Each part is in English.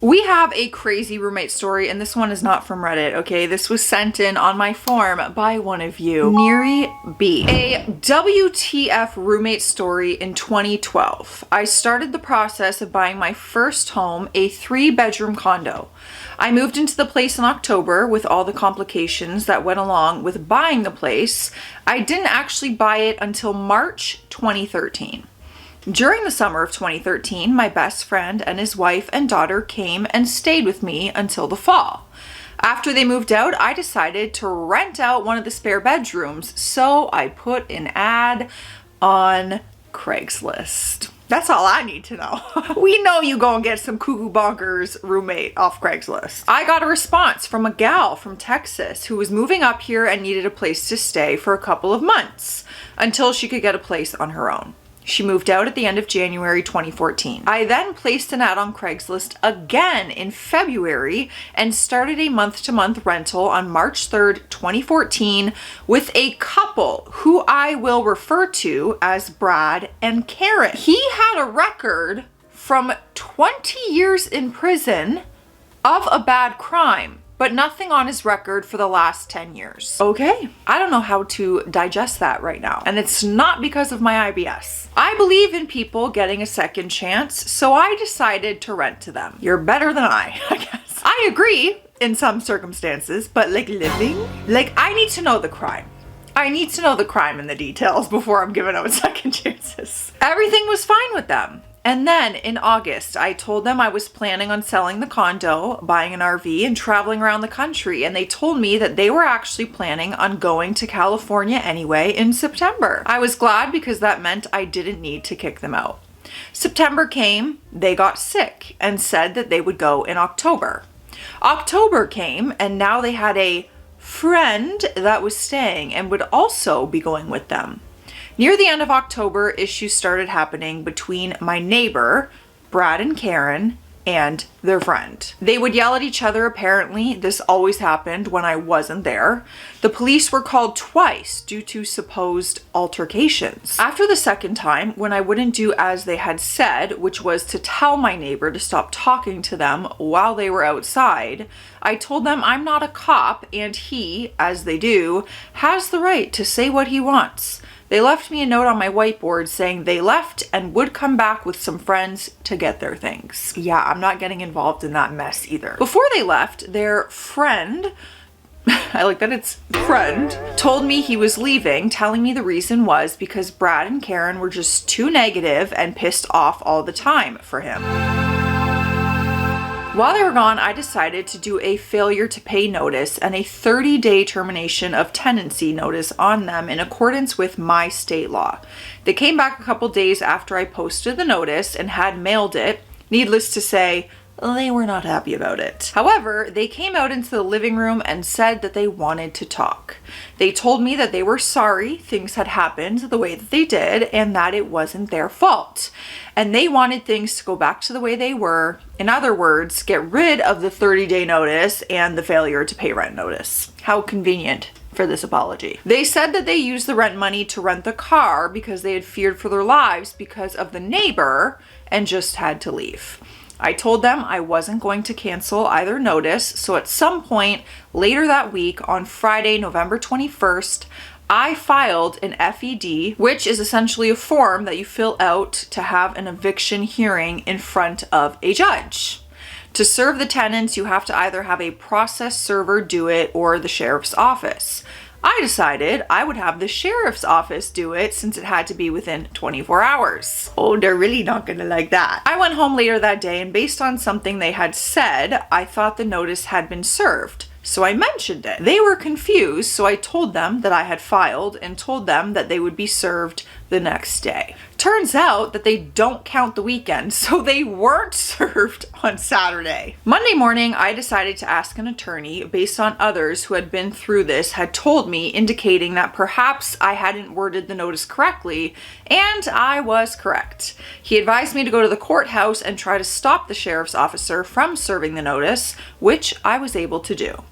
We have a crazy roommate story, and this one is not from Reddit, okay? This was sent in on my form by one of you, Neri B. A WTF roommate story in 2012. I started the process of buying my first home, a 3-bedroom condo. I moved into the place in October with all the complications that went along with buying the place. I didn't actually buy it until March 2013. During the summer of 2013, my best friend and his wife and daughter came and stayed with me until the fall. After they moved out, I decided to rent out one of the spare bedrooms, so I put an ad on Craigslist. That's all I need to know. We know you go and get some cuckoo bonkers roommate off Craigslist. I got a response from a gal from Texas who was moving up here and needed a place to stay for a couple of months until she could get a place on her own. She moved out at the end of January 2014. I then placed an ad on Craigslist again in February and started a month-to-month rental on March 3rd, 2014 with a couple who I will refer to as Brad and Karen. He had a record from 20 years in prison of a bad crime, but nothing on his record for the last 10 years. Okay, I don't know how to digest that right now. And it's not because of my IBS. I believe in people getting a second chance, so I decided to rent to them. You're better than I guess. I agree in some circumstances, but like I need to know the crime. I need to know the crime and the details before I'm giving out second chances. Everything was fine with them. And then in August, I told them I was planning on selling the condo, buying an RV, and traveling around the country. And they told me that they were actually planning on going to California anyway in September. I was glad because that meant I didn't need to kick them out. September came, they got sick and said that they would go in October. October came, and now they had a friend that was staying and would also be going with them. Near the end of October, issues started happening between my neighbor, Brad and Karen, and their friend. They would yell at each other apparently. This always happened when I wasn't there. The police were called twice due to supposed altercations. After the second time, when I wouldn't do as they had said, which was to tell my neighbor to stop talking to them while they were outside, I told them I'm not a cop and he, as they do, has the right to say what he wants. They left me a note on my whiteboard saying they left and would come back with some friends to get their things. Yeah, I'm not getting involved in that mess either. Before they left, their friend, I like that it's friend, told me he was leaving, telling me the reason was because Brad and Karen were just too negative and pissed off all the time for him. While they were gone, I decided to do a failure to pay notice and a 30-day termination of tenancy notice on them in accordance with my state law. They came back a couple days after I posted the notice and had mailed it. Needless to say, they were not happy about it. However, they came out into the living room and said that they wanted to talk. They told me that they were sorry things had happened the way that they did and that it wasn't their fault. And they wanted things to go back to the way they were. In other words, get rid of the 30-day notice and the failure to pay rent notice. How convenient for this apology. They said that they used the rent money to rent the car because they had feared for their lives because of the neighbor and just had to leave. I told them I wasn't going to cancel either notice, so at some point later that week, on Friday, November 21st, I filed an FED, which is essentially a form that you fill out to have an eviction hearing in front of a judge. To serve the tenants, you have to either have a process server do it or the sheriff's office. I decided I would have the sheriff's office do it since it had to be within 24 hours. Oh, they're really not gonna like that. I went home later that day and based on something they had said, I thought the notice had been served. So I mentioned it. They were confused, so I told them that I had filed and told them that they would be served the next day. Turns out that they don't count the weekend, so they weren't served on Saturday. Monday morning, I decided to ask an attorney based on others who had been through this had told me, indicating that perhaps I hadn't worded the notice correctly, and I was correct. He advised me to go to the courthouse and try to stop the sheriff's officer from serving the notice, which I was able to do.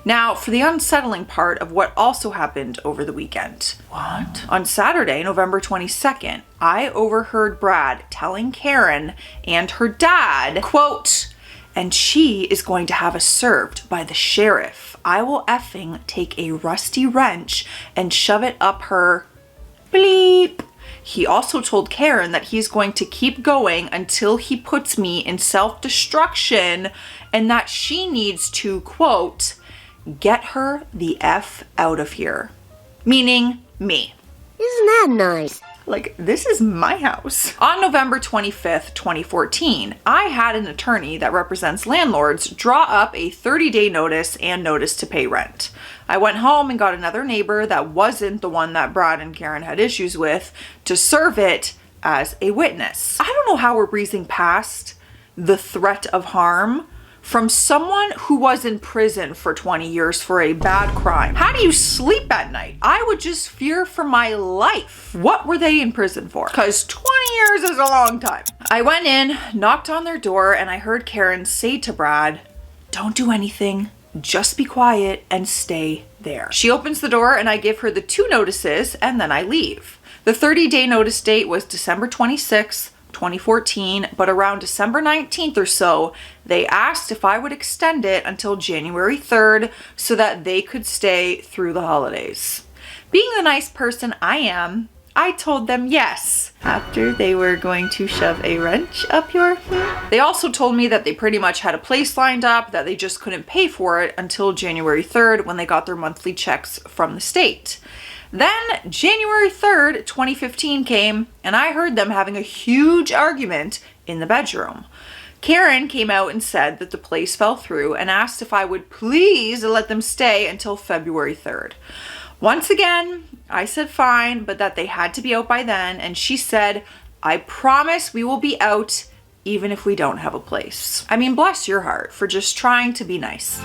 Now, for the unsettling part of what also happened over the weekend. What? On Saturday, November 22nd, I overheard Brad telling Karen and her dad, quote, and she is going to have us served by the sheriff. I will effing take a rusty wrench and shove it up her bleep. He also told Karen that he's going to keep going until he puts me in self-destruction and that she needs to, quote, get her the F out of here. Meaning me. Isn't that nice? Like, this is my house. On November 25th, 2014, I had an attorney that represents landlords draw up a 30-day notice and notice to pay rent. I went home and got another neighbor that wasn't the one that Brad and Karen had issues with to serve it as a witness. I don't know how we're breezing past the threat of harm from someone who was in prison for 20 years for a bad crime. How do you sleep at night? I would just fear for my life. What were they in prison for? Because 20 years is a long time. I went in, knocked on their door, and I heard Karen say to Brad, don't do anything, just be quiet and stay there. She opens the door and I give her the 2 notices and then I leave. The 30-day notice date was December 26th, 2014, but around December 19th or so, they asked if I would extend it until January 3rd so that they could stay through the holidays. Being the nice person I am, I told them yes, after they were going to shove a wrench up your... They also told me that they pretty much had a place lined up, that they just couldn't pay for it until January 3rd when they got their monthly checks from the state. Then January 3rd, 2015 came, and I heard them having a huge argument in the bedroom. Karen came out and said that the place fell through and asked if I would please let them stay until February 3rd. Once again, I said fine, but that they had to be out by then, and she said, I promise we will be out even if we don't have a place. I mean, bless your heart for just trying to be nice.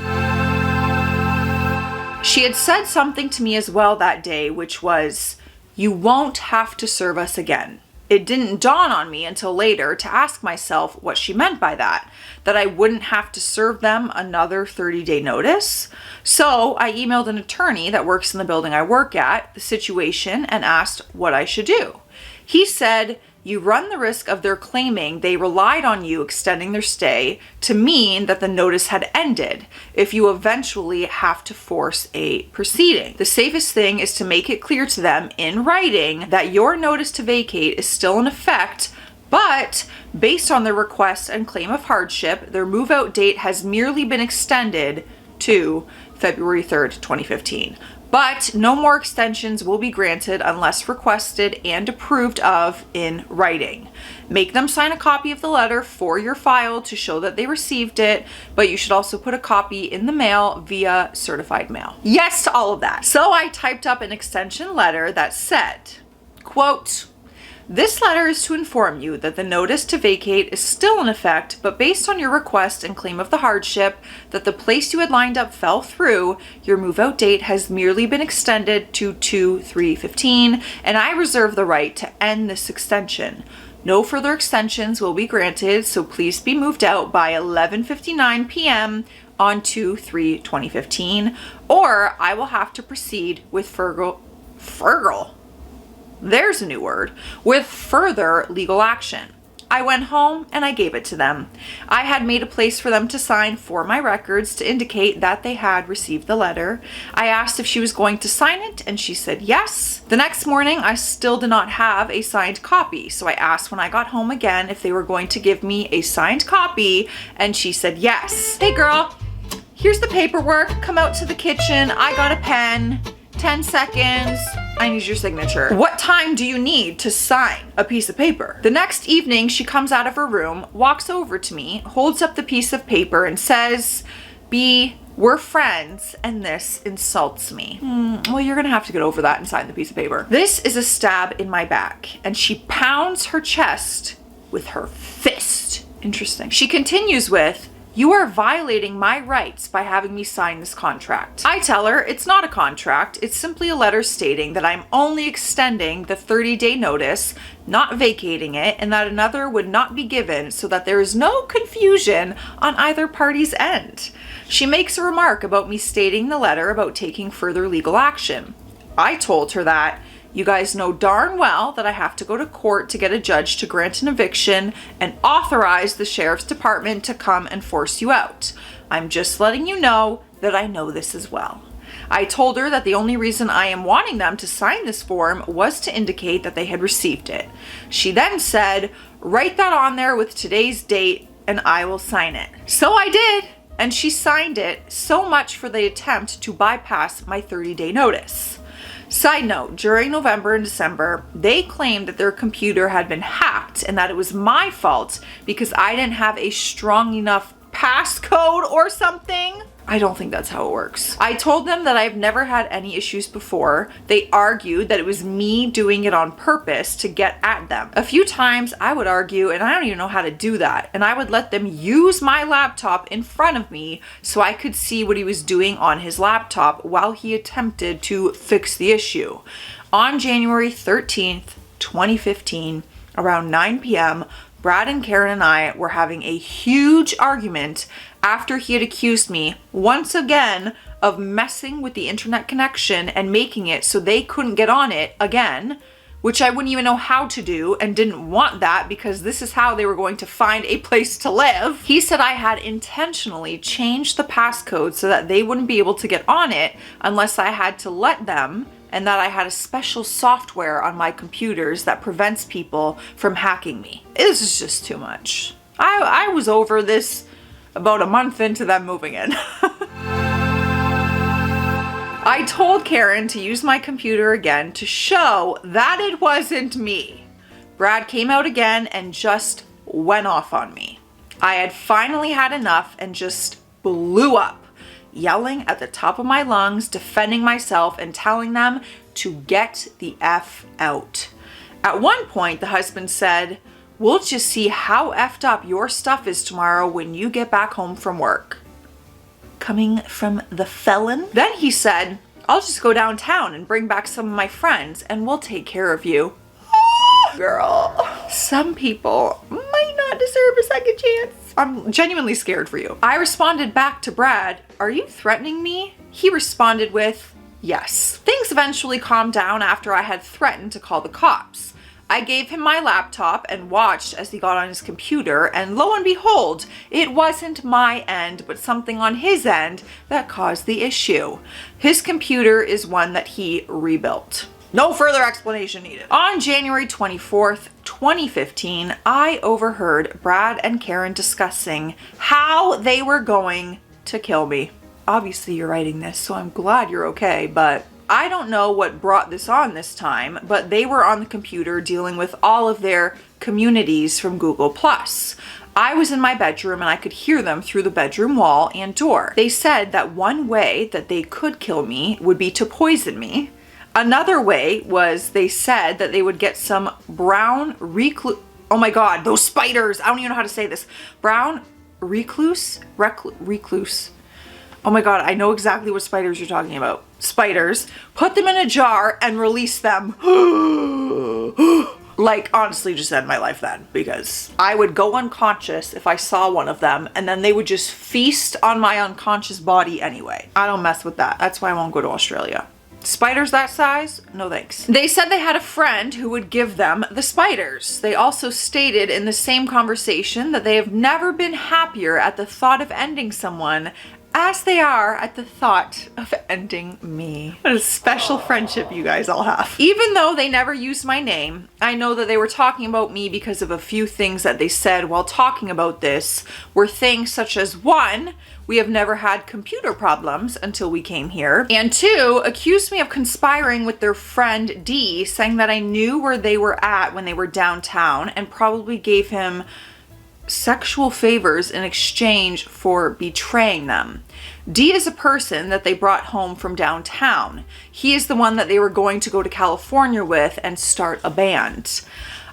She had said something to me as well that day, which was, you won't have to serve us again. It didn't dawn on me until later to ask myself what she meant by that I wouldn't have to serve them another 30-day notice. So I emailed an attorney that works in the building I work at the situation and asked what I should do. He said, you run the risk of their claiming they relied on you extending their stay to mean that the notice had ended if you eventually have to force a proceeding. The safest thing is to make it clear to them in writing that your notice to vacate is still in effect, but based on their request and claim of hardship, their move-out date has merely been extended to February 3rd, 2015. But no more extensions will be granted unless requested and approved of in writing. Make them sign a copy of the letter for your file to show that they received it, but you should also put a copy in the mail via certified mail. Yes to all of that. So I typed up an extension letter that said, quote, this letter is to inform you that the notice to vacate is still in effect, but based on your request and claim of the hardship that the place you had lined up fell through, your move-out date has merely been extended to 2/3/15, and I reserve the right to end this extension. No further extensions will be granted, so please be moved out by 11:59 p.m. on 2/3/2015, or I will have to proceed with Fergal. There's a new word, with further legal action. I went home and I gave it to them. I had made a place for them to sign for my records to indicate that they had received the letter. I asked if she was going to sign it and she said yes. The next morning I still did not have a signed copy, so I asked when I got home again if they were going to give me a signed copy and she said yes. Hey girl, here's the paperwork. Come out to the kitchen. I got a pen. 10 seconds. I need your signature. What time do you need to sign a piece of paper? The next evening, she comes out of her room, walks over to me, holds up the piece of paper and says, B, we're friends and this insults me. Well, you're gonna have to get over that and sign the piece of paper. This is a stab in my back and she pounds her chest with her fist. Interesting. She continues with, you are violating my rights by having me sign this contract. I tell her it's not a contract, it's simply a letter stating that I'm only extending the 30-day notice, not vacating it, and that another would not be given so that there is no confusion on either party's end. She makes a remark about me stating in the letter about taking further legal action. I told her that You guys know darn well that I have to go to court to get a judge to grant an eviction and authorize the sheriff's department to come and force you out. I'm just letting you know that I know this as well. I told her that the only reason I am wanting them to sign this form was to indicate that they had received it. She then said, write that on there with today's date and I will sign it. So I did, and she signed it. So much for the attempt to bypass my 30-day notice. Side note, during November and December, they claimed that their computer had been hacked and that it was my fault because I didn't have a strong enough passcode or something. I don't think that's how it works. I told them that I've never had any issues before. They argued that it was me doing it on purpose to get at them. A few times I would argue, and I don't even know how to do that, and I would let them use my laptop in front of me so I could see what he was doing on his laptop while he attempted to fix the issue. On January 13th, 2015, around 9 p.m., Brad and Karen and I were having a huge argument after he had accused me once again of messing with the internet connection and making it so they couldn't get on it again, which I wouldn't even know how to do and didn't want that because this is how they were going to find a place to live. He said I had intentionally changed the passcode so that they wouldn't be able to get on it unless I had to let them, and that I had a special software on my computers that prevents people from hacking me. This is just too much. I was over this about a month into them moving in. I told Karen to use my computer again to show that it wasn't me. Brad came out again and just went off on me. I had finally had enough and just blew up, yelling at the top of my lungs, defending myself and telling them to get the F out. At one point, the husband said, we'll just see how effed up your stuff is tomorrow when you get back home from work. Coming from the felon? Then he said, I'll just go downtown and bring back some of my friends and we'll take care of you. Girl, some people might not deserve a second chance. I'm genuinely scared for you. I responded back to Brad, are you threatening me? He responded with, yes. Things eventually calmed down after I had threatened to call the cops. I gave him my laptop and watched as he got on his computer, and lo and behold, it wasn't my end, but something on his end that caused the issue. His computer is one that he rebuilt. No further explanation needed. On January 24th, 2015, I overheard Brad and Karen discussing how they were going to kill me. Obviously, you're writing this, so I'm glad you're okay, but I don't know what brought this on this time, but they were on the computer dealing with all of their communities from Google+. I was in my bedroom and I could hear them through the bedroom wall and door. They said that one way that they could kill me would be to poison me. Another way was they said that they would get some brown recluse. Oh my God, those spiders. I don't even know how to say this. Brown recluse? Recluse. Oh my God, I know exactly what spiders you're talking about. Spiders. Put them in a jar and release them. Like, honestly, just end my life then, because I would go unconscious if I saw one of them, and then they would just feast on my unconscious body anyway. I don't mess with that. That's why I won't go to Australia. Spiders that size? No thanks. They said they had a friend who would give them the spiders. They also stated in the same conversation that they have never been happier at the thought of ending someone as they are at the thought of ending me. What a special friendship you guys all have. Even though they never used my name, I know that they were talking about me because of a few things that they said while talking about this were things such as, 1, we have never had computer problems until we came here, and 2, accused me of conspiring with their friend D, saying that I knew where they were at when they were downtown and probably gave him sexual favors in exchange for betraying them. D is a person that they brought home from downtown. He is the one that they were going to go to California with and start a band.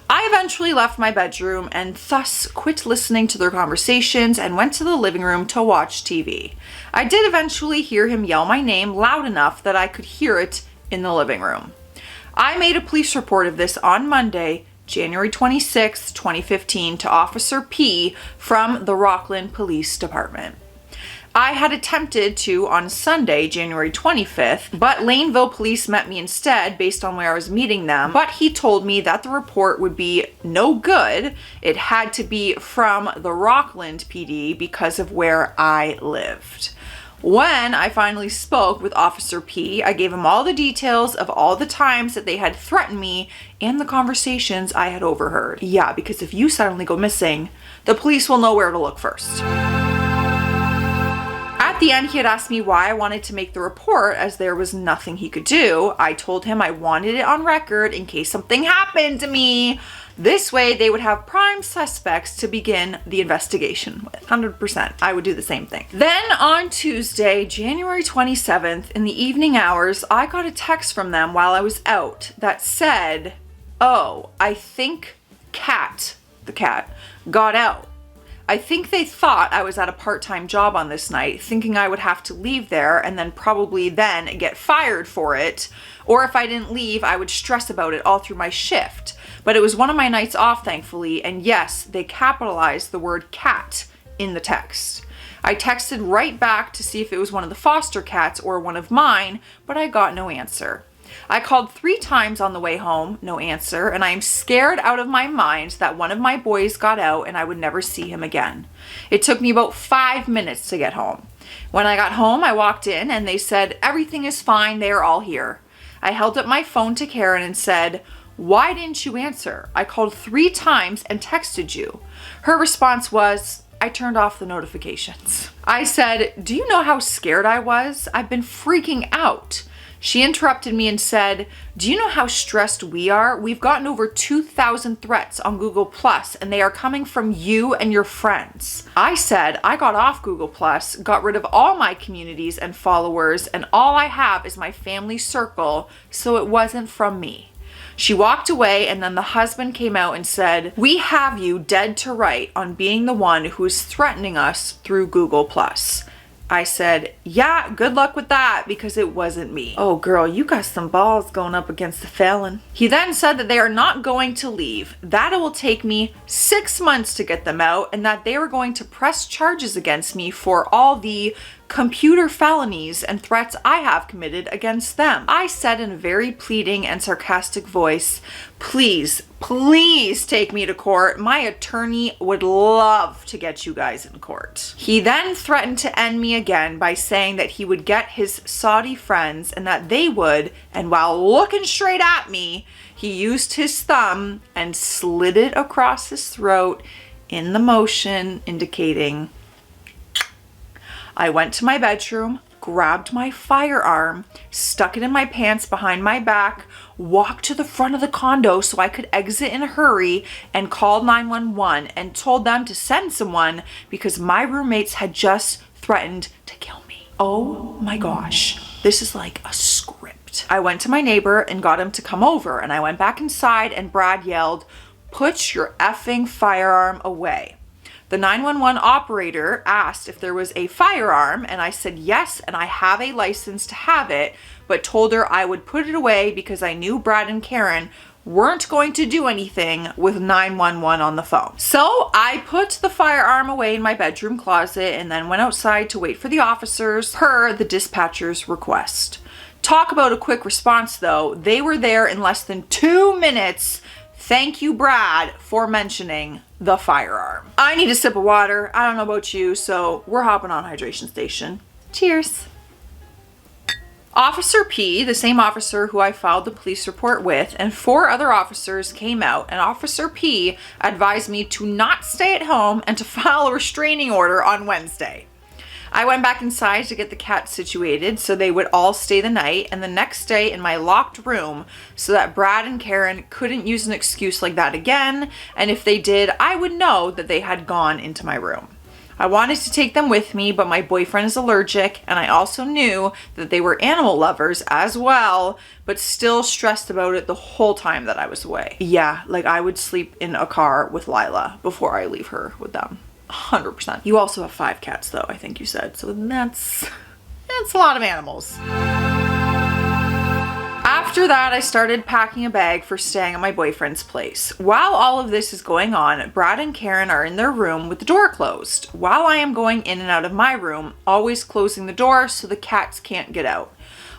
I eventually left my bedroom and thus quit listening to their conversations and went to the living room to watch TV. I did eventually hear him yell my name loud enough that I could hear it in the living room. I made a police report of this on Monday, January 26, 2015, to Officer P from the Rockland Police Department. I had attempted to on Sunday, January 25th, but Laneville police met me instead based on where I was meeting them. But he told me that the report would be no good. It had to be from the Rockland PD because of where I lived. When I finally spoke with Officer P, I gave him all the details of all the times that they had threatened me and the conversations I had overheard. Yeah, because if you suddenly go missing, the police will know where to look first. At the end, he had asked me why I wanted to make the report, as there was nothing he could do. I told him I wanted it on record in case something happened to me. This way, they would have prime suspects to begin the investigation with. 100%. I would do the same thing. Then on Tuesday, January 27th, in the evening hours, I got a text from them while I was out that said, "Oh, I think Cat, the cat, got out. I think they thought I was at a part-time job on this night, thinking I would have to leave there and then probably then get fired for it. Or if I didn't leave, I would stress about it all through my shift. But it was one of my nights off, thankfully, and yes, they capitalized the word cat in the text. I texted right back to see if it was one of the foster cats or one of mine, but I got no answer. I called 3 times on the way home, no answer, and I am scared out of my mind that one of my boys got out and I would never see him again. It took me about 5 minutes to get home. When I got home, I walked in and they said, everything is fine, they are all here. I held up my phone to Karen and said, why didn't you answer? I called 3 times and texted you. Her response was, I turned off the notifications. I said, do you know how scared I was? I've been freaking out. She interrupted me and said, do you know how stressed we are? We've gotten over 2,000 threats on Google Plus and they are coming from you and your friends. I said, I got off Google Plus, got rid of all my communities and followers, and all I have is my family circle, so it wasn't from me. She walked away and then the husband came out and said, we have you dead to right on being the one who is threatening us through Google Plus. I said, yeah, good luck with that, because it wasn't me. Oh girl, you got some balls going up against the felon. He then said that they are not going to leave, that it will take me 6 months to get them out, and that they were going to press charges against me for all the computer felonies and threats I have committed against them. I said in a very pleading and sarcastic voice, please, please take me to court. My attorney would love to get you guys in court. He then threatened to end me again by saying that he would get his Saudi friends and that they would, and while looking straight at me, he used his thumb and slid it across his throat in the motion indicating. I went to my bedroom, grabbed my firearm, stuck it in my pants behind my back, walked to the front of the condo so I could exit in a hurry, and called 911 and told them to send someone because my roommates had just threatened to kill me. Oh my gosh, this is like a script. I went to my neighbor and got him to come over, and I went back inside and Brad yelled, put your effing firearm away. The 911 operator asked if there was a firearm, and I said yes, and I have a license to have it, but told her I would put it away because I knew Brad and Karen weren't going to do anything with 911 on the phone. So I put the firearm away in my bedroom closet and then went outside to wait for the officers per the dispatcher's request. Talk about a quick response though. They were there in less than 2 minutes. Thank you, Brad, for mentioning the firearm. I need a sip of water. I don't know about you, so we're hopping on hydration station. Cheers. Officer P, the same officer who I filed the police report with, and 4 other officers came out, and Officer P advised me to not stay at home and to file a restraining order on Wednesday. I went back inside to get the cats situated so they would all stay the night, and the next day in my locked room so that Brad and Karen couldn't use an excuse like that again, and if they did, I would know that they had gone into my room. I wanted to take them with me, but my boyfriend is allergic, and I also knew that they were animal lovers as well, but still stressed about it the whole time that I was away. Yeah, like I would sleep in a car with Lila before I leave her with them. 100%. You also have 5 cats though, I think you said, so that's a lot of animals. After that, I started packing a bag for staying at my boyfriend's place. While all of this is going on, Brad and Karen are in their room with the door closed, while I am going in and out of my room, always closing the door so the cats can't get out.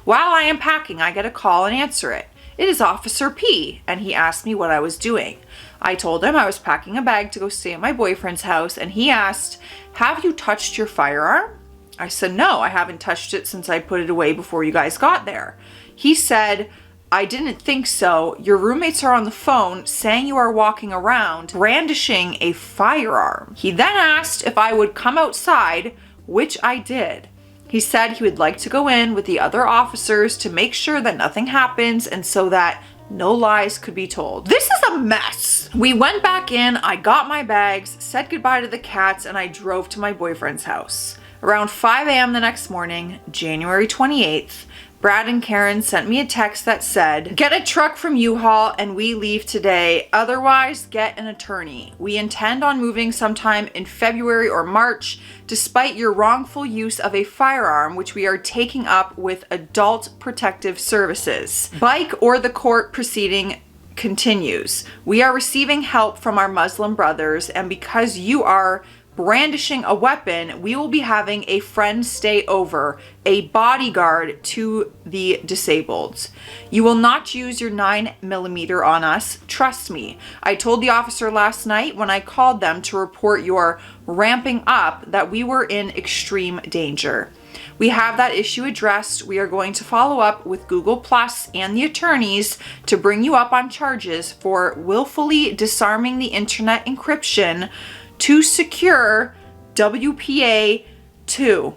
While I am packing, I get a call and answer it. It is Officer P, and he asked me what I was doing. I told him I was packing a bag to go stay at my boyfriend's house, and he asked, "Have you touched your firearm?" I said, "No, I haven't touched it since I put it away before you guys got there." He said, "I didn't think so. Your roommates are on the phone saying you are walking around brandishing a firearm." He then asked if I would come outside, which I did. He said he would like to go in with the other officers to make sure that nothing happens and so that no lies could be told. This is a mess. We went back in, I got my bags, said goodbye to the cats, and I drove to my boyfriend's house. Around 5 a.m. the next morning, January 28th, Brad and Karen sent me a text that said, "Get a truck from U-Haul and we leave today. Otherwise, get an attorney. We intend on moving sometime in February or March, despite your wrongful use of a firearm, which we are taking up with Adult Protective Services. Bike or the court proceeding continues. We are receiving help from our Muslim brothers, and because you are brandishing a weapon, we will be having a friend stay over, a bodyguard to the disabled. You will not use your 9mm on us, trust me. I told the officer last night when I called them to report your ramping up that we were in extreme danger. We have that issue addressed. We are going to follow up with Google Plus and the attorneys to bring you up on charges for willfully disarming the internet encryption to secure WPA2.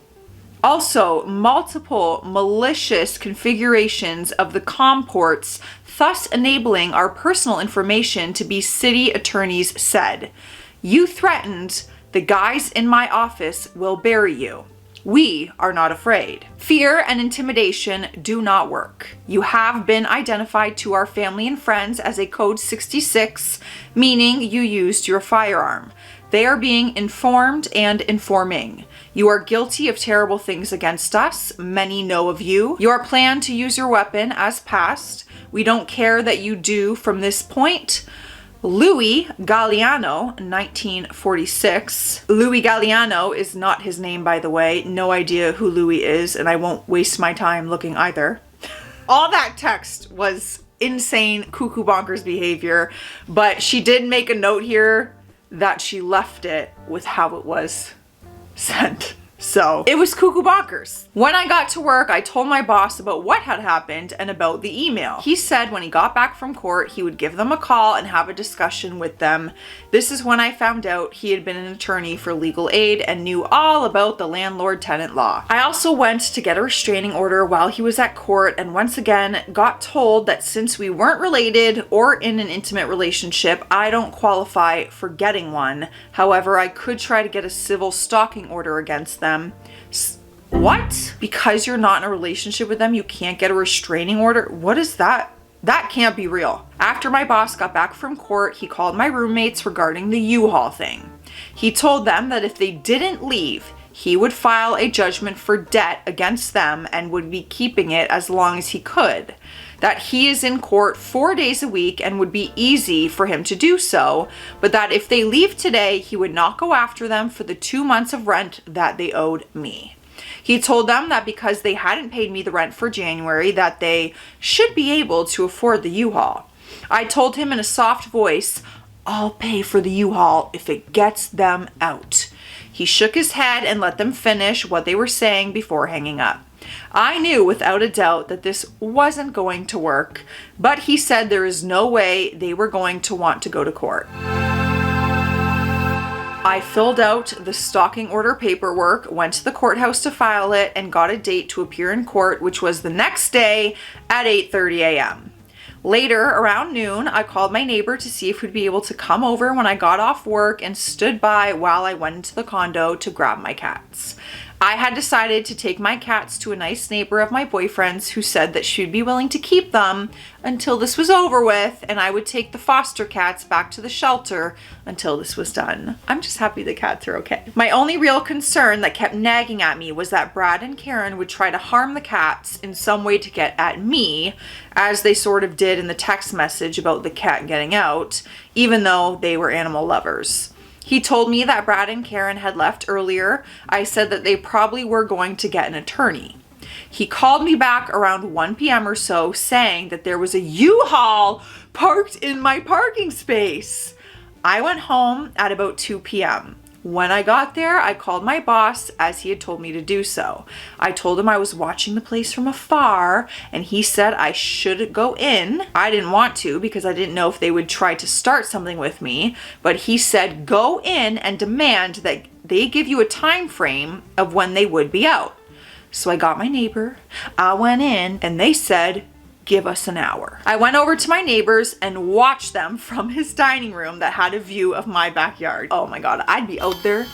Also, multiple malicious configurations of the COM ports, thus enabling our personal information to be city attorneys said. You threatened, the guys in my office will bury you. We are not afraid. Fear and intimidation do not work. You have been identified to our family and friends as a code 66, meaning you used your firearm. They are being informed and informing. You are guilty of terrible things against us. Many know of you. Your plan to use your weapon as passed. We don't care that you do from this point. Louis Galliano, 1946. Louis Galliano is not his name, by the way. No idea who Louis is, and I won't waste my time looking either. All that text was insane, cuckoo bonkers behavior, but she did make a note here that she left it with how it was sent. So it was cuckoo bonkers. When I got to work, I told my boss about what had happened and about the email. He said when he got back from court, he would give them a call and have a discussion with them. This is when I found out he had been an attorney for legal aid and knew all about the landlord-tenant law. I also went to get a restraining order while he was at court and once again got told that since we weren't related or in an intimate relationship, I don't qualify for getting one. However, I could try to get a civil stalking order against them. What? Because you're not in a relationship with them, you can't get a restraining order? What is that? That can't be real. After my boss got back from court, he called my roommates regarding the U-Haul thing. He told them that if they didn't leave, he would file a judgment for debt against them and would be keeping it as long as he could. That he is in court 4 days a week and would be easy for him to do so, but that if they leave today, he would not go after them for the 2 months of rent that they owed me. He told them that because they hadn't paid me the rent for January, that they should be able to afford the U-Haul. I told him in a soft voice, I'll pay for the U-Haul if it gets them out. He shook his head and let them finish what they were saying before hanging up. I knew without a doubt that this wasn't going to work, but he said there is no way they were going to want to go to court. I filled out the stalking order paperwork, went to the courthouse to file it, and got a date to appear in court, which was the next day at 8:30 a.m. Later, around noon, I called my neighbor to see if he'd be able to come over when I got off work and stood by while I went into the condo to grab my cats. I had decided to take my cats to a nice neighbor of my boyfriend's who said that she'd be willing to keep them until this was over with, and I would take the foster cats back to the shelter until this was done. I'm just happy the cats are okay. My only real concern that kept nagging at me was that Brad and Karen would try to harm the cats in some way to get at me, as they sort of did in the text message about the cat getting out, even though they were animal lovers. He told me that Brad and Karen had left earlier. I said that they probably were going to get an attorney. He called me back around 1 p.m. or so saying that there was a U-Haul parked in my parking space. I went home at about 2 p.m. When I got there, I called my boss as he had told me to do so. I told him I was watching the place from afar and he said I should go in. I didn't want to because I didn't know if they would try to start something with me, but he said go in and demand that they give you a time frame of when they would be out. So I got my neighbor, I went in, and they said, give us an hour. I went over to my neighbor's and watched them from his dining room that had a view of my backyard. Oh my God, I'd be out there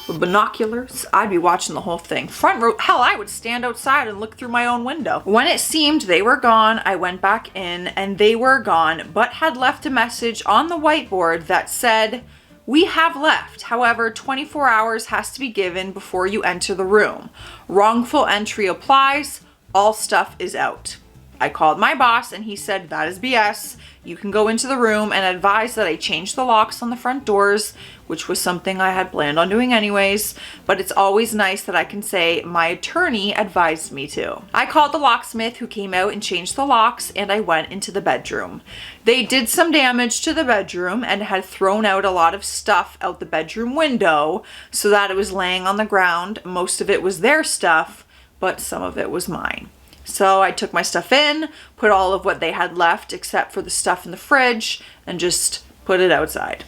with binoculars. I'd be watching the whole thing. Front row, hell, I would stand outside and look through my own window. When it seemed they were gone, I went back in and they were gone, but had left a message on the whiteboard that said, we have left. However, 24 hours has to be given before you enter the room. Wrongful entry applies. All stuff is out. I called my boss and he said, that is BS. You can go into the room, and advised that I change the locks on the front doors, which was something I had planned on doing anyways, but it's always nice that I can say my attorney advised me to. I called the locksmith who came out and changed the locks, and I went into the bedroom. They did some damage to the bedroom and had thrown out a lot of stuff out the bedroom window so that it was laying on the ground. Most of it was their stuff, but some of it was mine. So I took my stuff in, put all of what they had left except for the stuff in the fridge, and just put it outside.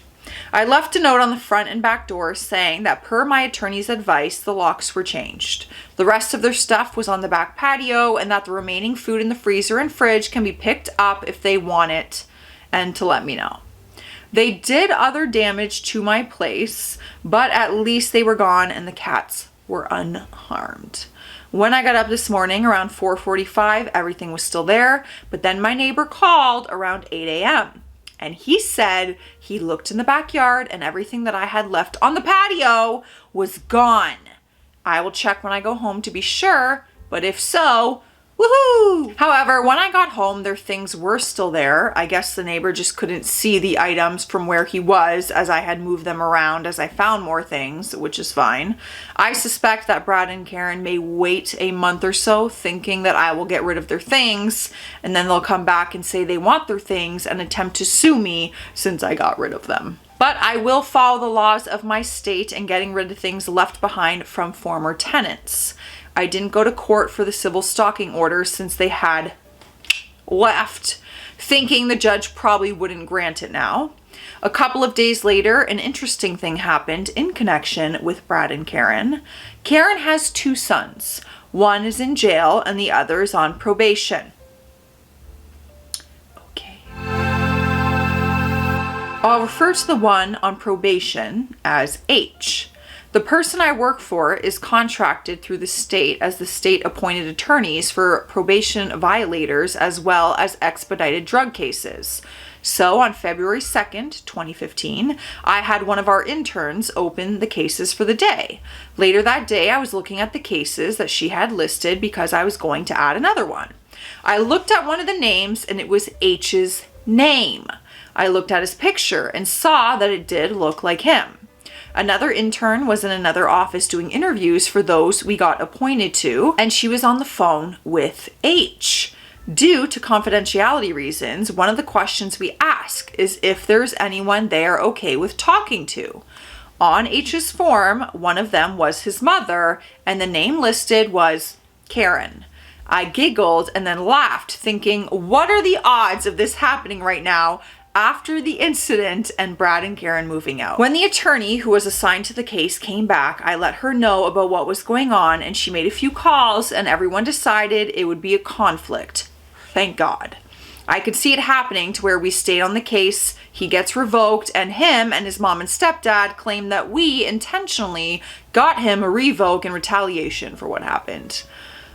I left a note on the front and back door saying that per my attorney's advice, the locks were changed. The rest of their stuff was on the back patio, and that the remaining food in the freezer and fridge can be picked up if they want it, and to let me know. They did other damage to my place, but at least they were gone and the cats were unharmed. When I got up this morning around 4:45, everything was still there, but then my neighbor called around 8 a.m. and he said he looked in the backyard and everything that I had left on the patio was gone. I will check when I go home to be sure, but if so, woohoo! However, when I got home, their things were still there. I guess the neighbor just couldn't see the items from where he was as I had moved them around as I found more things, which is fine. I suspect that Brad and Karen may wait a month or so thinking that I will get rid of their things, and then they'll come back and say they want their things and attempt to sue me since I got rid of them. But I will follow the laws of my state in getting rid of things left behind from former tenants. I didn't go to court for the civil stalking order since they had left, thinking the judge probably wouldn't grant it now. A couple of days later, an interesting thing happened in connection with Brad and Karen. Karen has 2 sons. One is in jail and the other is on probation. Okay. I'll refer to the one on probation as H. The person I work for is contracted through the state as the state appointed attorneys for probation violators as well as expedited drug cases. So on February 2nd, 2015, I had one of our interns open the cases for the day. Later that day, I was looking at the cases that she had listed because I was going to add another one. I looked at one of the names and it was H's name. I looked at his picture and saw that it did look like him. Another intern was in another office doing interviews for those we got appointed to, and she was on the phone with H. Due to confidentiality reasons, one of the questions we ask is if there's anyone they are okay with talking to. On H's form, one of them was his mother, and the name listed was Karen. I giggled and then laughed, thinking, what are the odds of this happening right now after the incident and Brad and Karen moving out? When the attorney who was assigned to the case came back, I let her know about what was going on, and she made a few calls and everyone decided it would be a conflict. Thank God. I could see it happening to where we stayed on the case, he gets revoked, and him and his mom and stepdad claim that we intentionally got him a revoke in retaliation for what happened.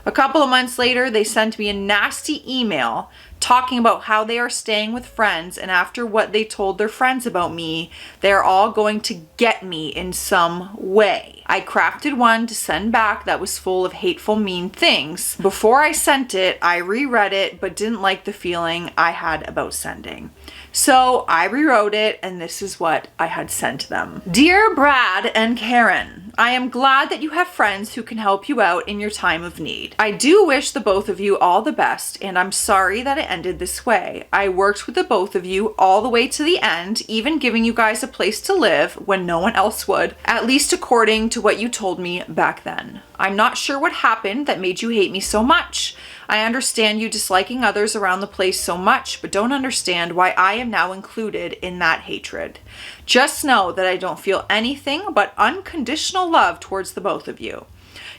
A couple of months later, they sent me a nasty email talking about how they are staying with friends, and after what they told their friends about me, they are all going to get me in some way. I crafted one to send back that was full of hateful, mean things. Before I sent it, I reread it, but didn't like the feeling I had about sending. So I rewrote it, and this is what I had sent them. Dear Brad and Karen, I am glad that you have friends who can help you out in your time of need. I do wish the both of you all the best, and I'm sorry that it ended this way. I worked with the both of you all the way to the end, even giving you guys a place to live when no one else would, at least according to what you told me back then. I'm not sure what happened that made you hate me so much. I understand you disliking others around the place so much, but don't understand why I am now included in that hatred. Just know that I don't feel anything but unconditional love towards the both of you.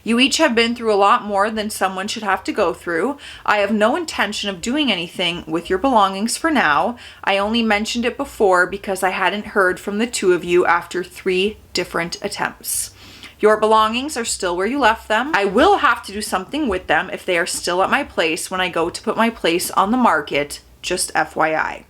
You each have been through a lot more than someone should have to go through. I have no intention of doing anything with your belongings for now. I only mentioned it before because I hadn't heard from the two of you after 3 different attempts. Your belongings are still where you left them. I will have to do something with them if they are still at my place when I go to put my place on the market, just FYI.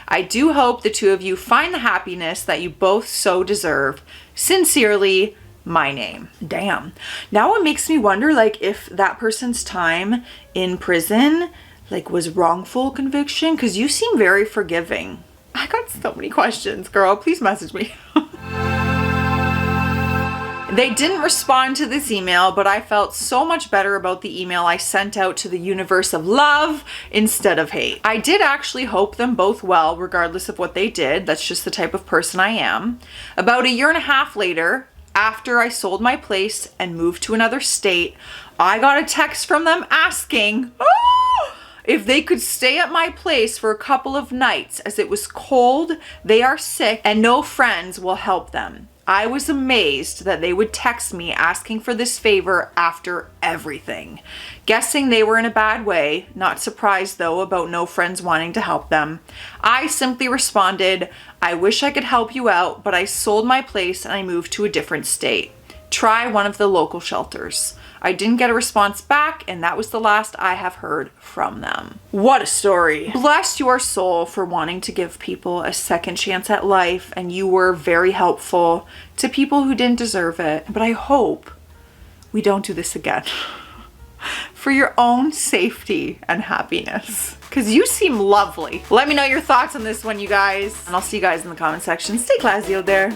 I do hope the two of you find the happiness that you both so deserve. Sincerely, my name. Damn. Now it makes me wonder, like, if that person's time in prison, like, was wrongful conviction, because you seem very forgiving. I got so many questions, girl. Please message me. They didn't respond to this email, but I felt so much better about the email I sent out to the universe of love instead of hate. I did actually hope them both well, regardless of what they did. That's just the type of person I am. About 1.5 years later, after I sold my place and moved to another state, I got a text from them asking if they could stay at my place for a couple of nights as it was cold, they are sick, and no friends will help them. I was amazed that they would text me asking for this favor after everything. Guessing they were in a bad way, not surprised though about no friends wanting to help them. I simply responded, I wish I could help you out, but I sold my place and I moved to a different state. Try one of the local shelters. I didn't get a response back, and that was the last I have heard from them. What a story. Bless your soul for wanting to give people a second chance at life, and you were very helpful to people who didn't deserve it. But I hope we don't do this again. For your own safety and happiness. Because you seem lovely. Let me know your thoughts on this one, you guys. And I'll see you guys in the comment section. Stay classy out there.